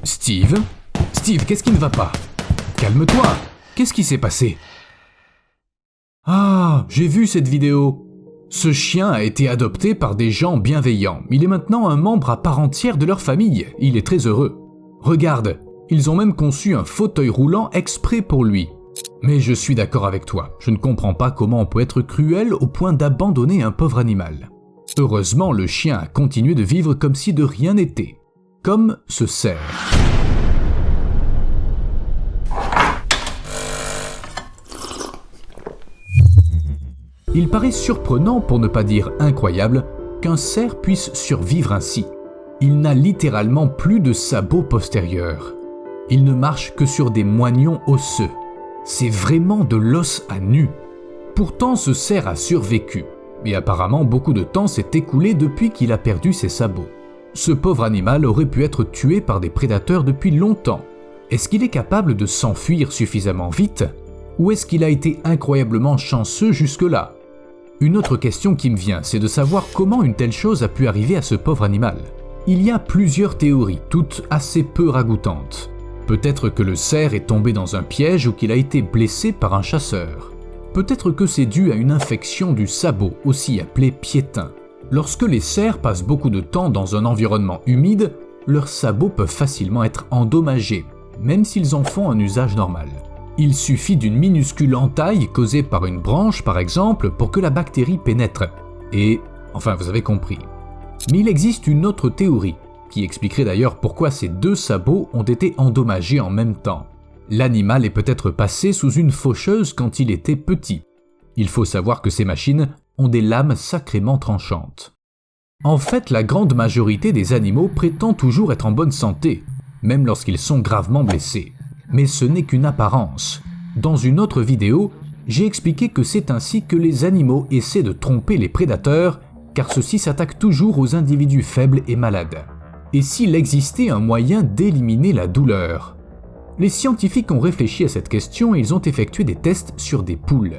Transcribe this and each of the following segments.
Steve ? Steve, qu'est-ce qui ne va pas ? Calme-toi. Qu'est-ce qui s'est passé ? Ah, j'ai vu cette vidéo. Ce chien a été adopté par des gens bienveillants. Il est maintenant un membre à part entière de leur famille. Il est très heureux. Regarde, ils ont même conçu un fauteuil roulant exprès pour lui. Mais je suis d'accord avec toi. Je ne comprends pas comment on peut être cruel au point d'abandonner un pauvre animal. Heureusement, le chien a continué de vivre comme si de rien n'était. Comme ce cerf. Il paraît surprenant, pour ne pas dire incroyable, qu'un cerf puisse survivre ainsi. Il n'a littéralement plus de sabots postérieurs. Il ne marche que sur des moignons osseux. C'est vraiment de l'os à nu. Pourtant, ce cerf a survécu. Et apparemment, beaucoup de temps s'est écoulé depuis qu'il a perdu ses sabots. Ce pauvre animal aurait pu être tué par des prédateurs depuis longtemps. Est-ce qu'il est capable de s'enfuir suffisamment vite ? Ou est-ce qu'il a été incroyablement chanceux jusque-là ? Une autre question qui me vient, c'est de savoir comment une telle chose a pu arriver à ce pauvre animal. Il y a plusieurs théories, toutes assez peu ragoûtantes. Peut-être que le cerf est tombé dans un piège ou qu'il a été blessé par un chasseur. Peut-être que c'est dû à une infection du sabot, aussi appelé piétin. Lorsque les cerfs passent beaucoup de temps dans un environnement humide, leurs sabots peuvent facilement être endommagés, même s'ils en font un usage normal. Il suffit d'une minuscule entaille causée par une branche, par exemple, pour que la bactérie pénètre. Et, enfin, vous avez compris. Mais il existe une autre théorie, qui expliquerait d'ailleurs pourquoi ces deux sabots ont été endommagés en même temps. L'animal est peut-être passé sous une faucheuse quand il était petit. Il faut savoir que ces machines ont des lames sacrément tranchantes. En fait, la grande majorité des animaux prétend toujours être en bonne santé, même lorsqu'ils sont gravement blessés. Mais ce n'est qu'une apparence. Dans une autre vidéo, j'ai expliqué que c'est ainsi que les animaux essaient de tromper les prédateurs, car ceux-ci s'attaquent toujours aux individus faibles et malades. Et s'il existait un moyen d'éliminer la douleur ? Les scientifiques ont réfléchi à cette question et ils ont effectué des tests sur des poules.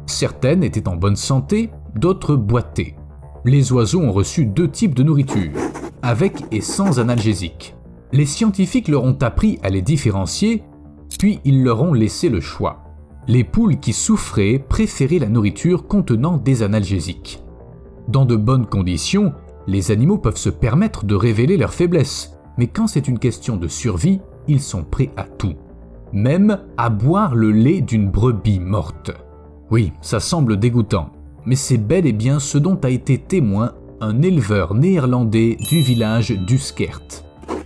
Certaines étaient en bonne santé, d'autres boitaient. Les oiseaux ont reçu deux types de nourriture, avec et sans analgésique. Les scientifiques leur ont appris à les différencier, puis ils leur ont laissé le choix. Les poules qui souffraient préféraient la nourriture contenant des analgésiques. Dans de bonnes conditions, les animaux peuvent se permettre de révéler leur faiblesse, mais quand c'est une question de survie, ils sont prêts à tout. Même à boire le lait d'une brebis morte. Oui, ça semble dégoûtant, mais c'est bel et bien ce dont a été témoin un éleveur néerlandais du village d'Uskert.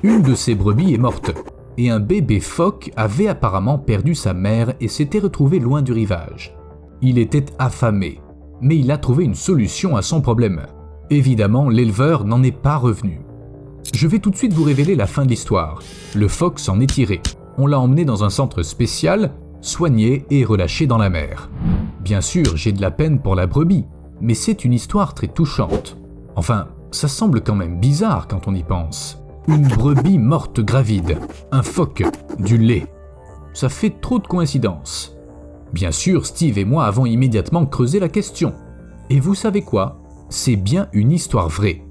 Une de ses brebis est morte, et un bébé phoque avait apparemment perdu sa mère et s'était retrouvé loin du rivage. Il était affamé, mais il a trouvé une solution à son problème. Évidemment, l'éleveur n'en est pas revenu. Je vais tout de suite vous révéler la fin de l'histoire. Le phoque s'en est tiré. On l'a emmené dans un centre spécial, soigné et relâché dans la mer. Bien sûr, j'ai de la peine pour la brebis, mais c'est une histoire très touchante. Enfin, ça semble quand même bizarre quand on y pense. Une brebis morte gravide, un phoque, du lait. Ça fait trop de coïncidences. Bien sûr, Steve et moi avons immédiatement creusé la question. Et vous savez quoi ? C'est bien une histoire vraie.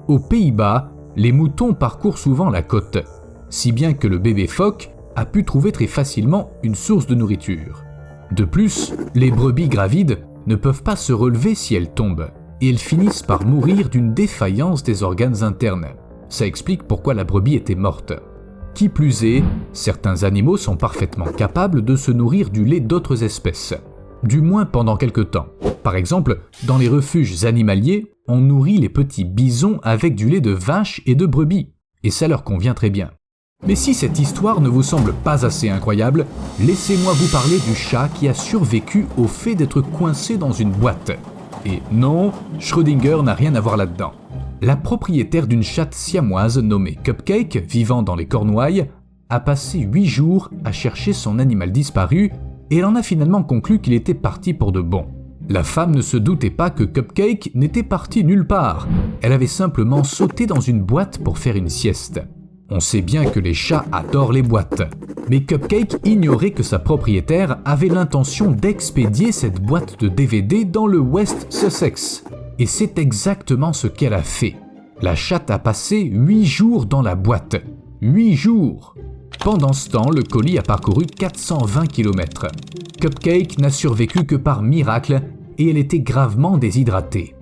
Aux Pays-Bas, les moutons parcourent souvent la côte, si bien que le bébé phoque a pu trouver très facilement une source de nourriture. De plus, les brebis gravides ne peuvent pas se relever si elles tombent, et elles finissent par mourir d'une défaillance des organes internes. Ça explique pourquoi la brebis était morte. Qui plus est, certains animaux sont parfaitement capables de se nourrir du lait d'autres espèces, du moins pendant quelque temps. Par exemple, dans les refuges animaliers, on nourrit les petits bisons avec du lait de vache et de brebis, et ça leur convient très bien. Mais si cette histoire ne vous semble pas assez incroyable, laissez-moi vous parler du chat qui a survécu au fait d'être coincé dans une boîte. Et non, Schrödinger n'a rien à voir là-dedans. La propriétaire d'une chatte siamoise nommée Cupcake, vivant dans les Cornouailles, a passé 8 jours à chercher son animal disparu et elle en a finalement conclu qu'il était parti pour de bon. La femme ne se doutait pas que Cupcake n'était partie nulle part. Elle avait simplement sauté dans une boîte pour faire une sieste. On sait bien que les chats adorent les boîtes. Mais Cupcake ignorait que sa propriétaire avait l'intention d'expédier cette boîte de DVD dans le West Sussex. Et c'est exactement ce qu'elle a fait. La chatte a passé 8 jours dans la boîte. 8 jours! Pendant ce temps, le colis a parcouru 420 km. Cupcake n'a survécu que par miracle et elle était gravement déshydratée.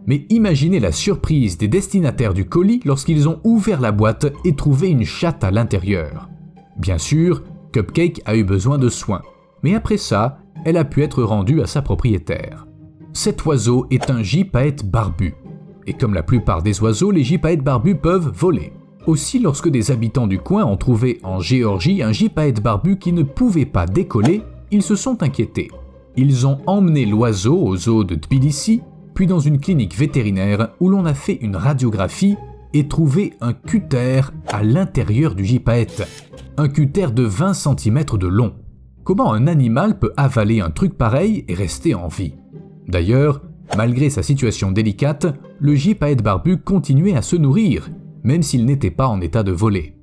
Mais imaginez la surprise des destinataires du colis lorsqu'ils ont ouvert la boîte et trouvé une chatte à l'intérieur. Bien sûr, Cupcake a eu besoin de soins, mais après ça, elle a pu être rendue à sa propriétaire. Cet oiseau est un gypaète barbu. Et comme la plupart des oiseaux, les gypaètes barbus peuvent voler. Aussi, lorsque des habitants du coin ont trouvé en Géorgie un gypaète barbu qui ne pouvait pas décoller, ils se sont inquiétés. Ils ont emmené l'oiseau au zoo de Tbilissi, puis dans une clinique vétérinaire où l'on a fait une radiographie et trouvé un cutter à l'intérieur du gypaète. Un cutter de 20 cm de long. Comment un animal peut avaler un truc pareil et rester en vie? D'ailleurs, malgré sa situation délicate, le gypaète barbu continuait à se nourrir, même s'il n'était pas en état de voler.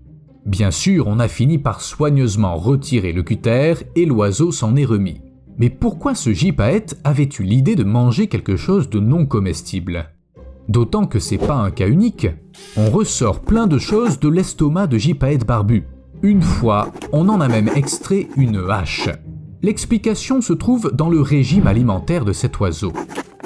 Bien sûr, on a fini par soigneusement retirer le cutter et l'oiseau s'en est remis. Mais pourquoi ce gypaète avait-il l'idée de manger quelque chose de non comestible? D'autant que c'est pas un cas unique. On ressort plein de choses de l'estomac de gypaète barbu. Une fois, on en a même extrait une hache. L'explication se trouve dans le régime alimentaire de cet oiseau.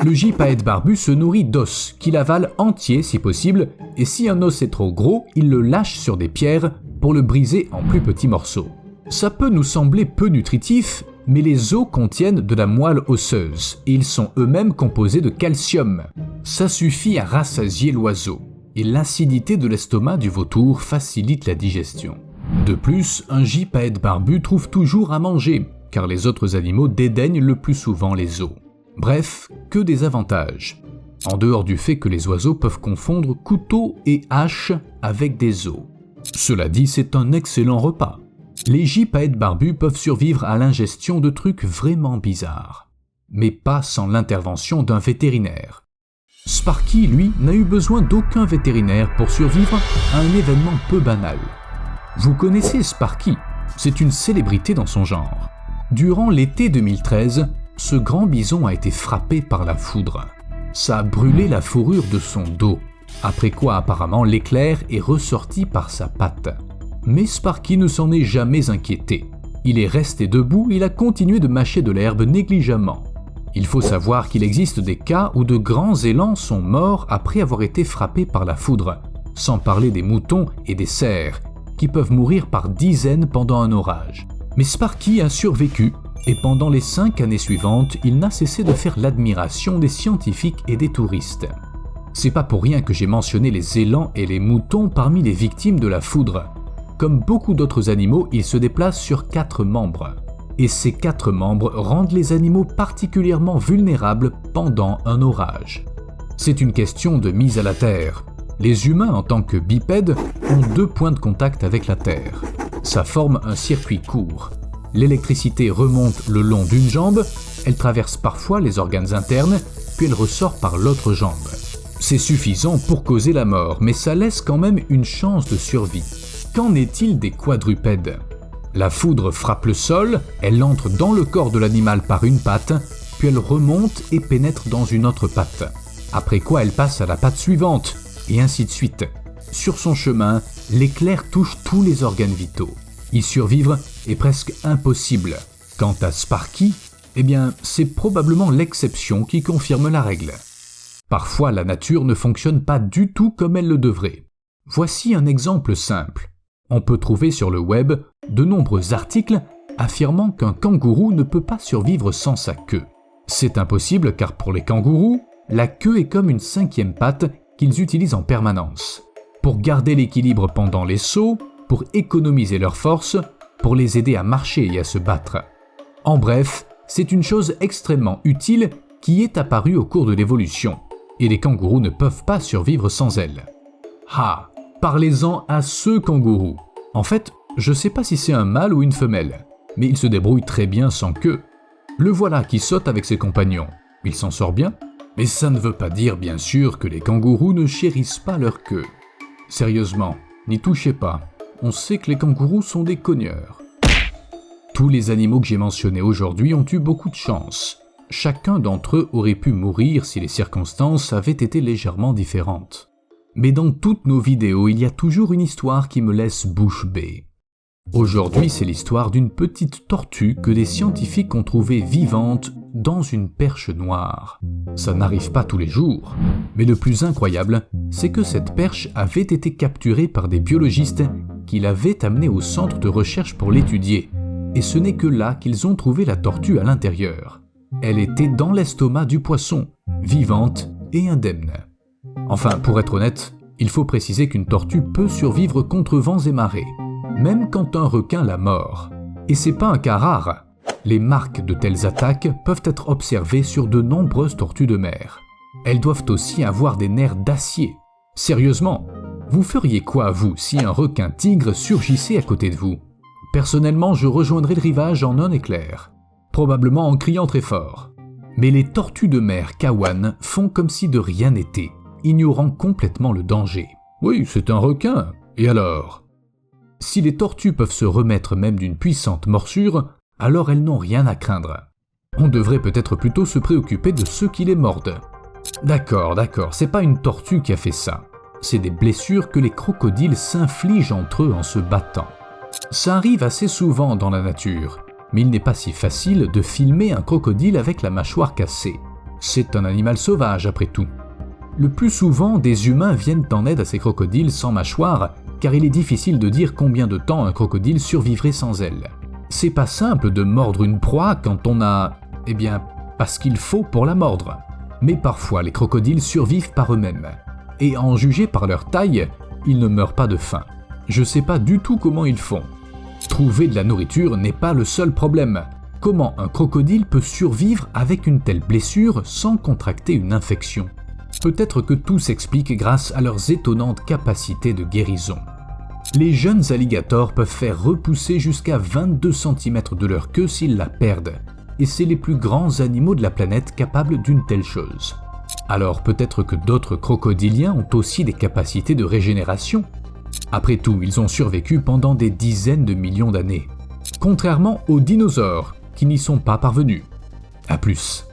Le gypaète barbu se nourrit d'os, qu'il avale entier si possible, et si un os est trop gros, il le lâche sur des pierres pour le briser en plus petits morceaux. Ça peut nous sembler peu nutritif, mais les os contiennent de la moelle osseuse, et ils sont eux-mêmes composés de calcium. Ça suffit à rassasier l'oiseau, et l'acidité de l'estomac du vautour facilite la digestion. De plus, un gypaète barbu trouve toujours à manger, car les autres animaux dédaignent le plus souvent les os. Bref, que des avantages. En dehors du fait que les oiseaux peuvent confondre couteau et hache avec des os. Cela dit, c'est un excellent repas. Les gypaètes barbus peuvent survivre à l'ingestion de trucs vraiment bizarres. Mais pas sans l'intervention d'un vétérinaire. Sparky, lui, n'a eu besoin d'aucun vétérinaire pour survivre à un événement peu banal. Vous connaissez Sparky, c'est une célébrité dans son genre. Durant l'été 2013, ce grand bison a été frappé par la foudre. Ça a brûlé la fourrure de son dos, après quoi apparemment l'éclair est ressorti par sa patte. Mais Sparky ne s'en est jamais inquiété. Il est resté debout et il a continué de mâcher de l'herbe négligemment. Il faut savoir qu'il existe des cas où de grands élans sont morts après avoir été frappés par la foudre, sans parler des moutons et des cerfs, qui peuvent mourir par dizaines pendant un orage. Mais Sparky a survécu, et pendant les 5 années suivantes, il n'a cessé de faire l'admiration des scientifiques et des touristes. C'est pas pour rien que j'ai mentionné les élans et les moutons parmi les victimes de la foudre. Comme beaucoup d'autres animaux, ils se déplacent sur 4 membres. Et ces 4 membres rendent les animaux particulièrement vulnérables pendant un orage. C'est une question de mise à la terre. Les humains, en tant que bipèdes, ont 2 points de contact avec la terre. Ça forme un circuit court. L'électricité remonte le long d'une jambe, elle traverse parfois les organes internes, puis elle ressort par l'autre jambe. C'est suffisant pour causer la mort, mais ça laisse quand même une chance de survie. Qu'en est-il des quadrupèdes? La foudre frappe le sol, elle entre dans le corps de l'animal par une patte, puis elle remonte et pénètre dans une autre patte. Après quoi elle passe à la patte suivante, et ainsi de suite. Sur son chemin, l'éclair touche tous les organes vitaux. Y survivre est presque impossible. Quant à Sparky, eh bien, c'est probablement l'exception qui confirme la règle. Parfois, la nature ne fonctionne pas du tout comme elle le devrait. Voici un exemple simple. On peut trouver sur le web de nombreux articles affirmant qu'un kangourou ne peut pas survivre sans sa queue. C'est impossible car pour les kangourous, la queue est comme une 5e patte qu'ils utilisent en permanence. Pour garder l'équilibre pendant les sauts, pour économiser leur force, pour les aider à marcher et à se battre. En bref, c'est une chose extrêmement utile qui est apparue au cours de l'évolution, et les kangourous ne peuvent pas survivre sans elle. Ah, parlez-en à ce kangourou. En fait, je sais pas si c'est un mâle ou une femelle, mais il se débrouille très bien sans queue. Le voilà qui saute avec ses compagnons. il s'en sort bien. Mais ça ne veut pas dire bien sûr que les kangourous ne chérissent pas leur queue. Sérieusement, n'y touchez pas, on sait que les kangourous sont des cogneurs. Tous les animaux que j'ai mentionnés aujourd'hui ont eu beaucoup de chance. Chacun d'entre eux aurait pu mourir si les circonstances avaient été légèrement différentes. Mais dans toutes nos vidéos, il y a toujours une histoire qui me laisse bouche bée. Aujourd'hui, c'est l'histoire d'une petite tortue que des scientifiques ont trouvée vivante dans une perche noire. Ça n'arrive pas tous les jours, mais le plus incroyable, c'est que cette perche avait été capturée par des biologistes qui l'avaient amenée au centre de recherche pour l'étudier, et ce n'est que là qu'ils ont trouvé la tortue à l'intérieur. Elle était dans l'estomac du poisson, vivante et indemne. Enfin, pour être honnête, il faut préciser qu'une tortue peut survivre contre vents et marées, même quand un requin la mord. Et c'est pas un cas rare. Les marques de telles attaques peuvent être observées sur de nombreuses tortues de mer. Elles doivent aussi avoir des nerfs d'acier. Sérieusement, vous feriez quoi, vous, si un requin tigre surgissait à côté de vous? Personnellement, je rejoindrais le rivage en un éclair, probablement en criant très fort. Mais les tortues de mer kawan font comme si de rien n'était, ignorant complètement le danger. Oui, c'est un requin, et alors? Si les tortues peuvent se remettre même d'une puissante morsure, alors elles n'ont rien à craindre. On devrait peut-être plutôt se préoccuper de ceux qui les mordent. D'accord, c'est pas une tortue qui a fait ça. C'est des blessures que les crocodiles s'infligent entre eux en se battant. Ça arrive assez souvent dans la nature, mais il n'est pas si facile de filmer un crocodile avec la mâchoire cassée. C'est un animal sauvage après tout. Le plus souvent, des humains viennent en aide à ces crocodiles sans mâchoire, car il est difficile de dire combien de temps un crocodile survivrait sans elle. C'est pas simple de mordre une proie quand on a, pas ce qu'il faut pour la mordre. Mais parfois, les crocodiles survivent par eux-mêmes. Et à en juger par leur taille, ils ne meurent pas de faim. Je sais pas du tout comment ils font. Trouver de la nourriture n'est pas le seul problème. Comment un crocodile peut survivre avec une telle blessure sans contracter une infection? Peut-être que tout s'explique grâce à leurs étonnantes capacités de guérison. Les jeunes alligators peuvent faire repousser jusqu'à 22 cm de leur queue s'ils la perdent, et c'est les plus grands animaux de la planète capables d'une telle chose. Alors peut-être que d'autres crocodiliens ont aussi des capacités de régénération. Après tout, ils ont survécu pendant des dizaines de millions d'années, contrairement aux dinosaures qui n'y sont pas parvenus. À plus.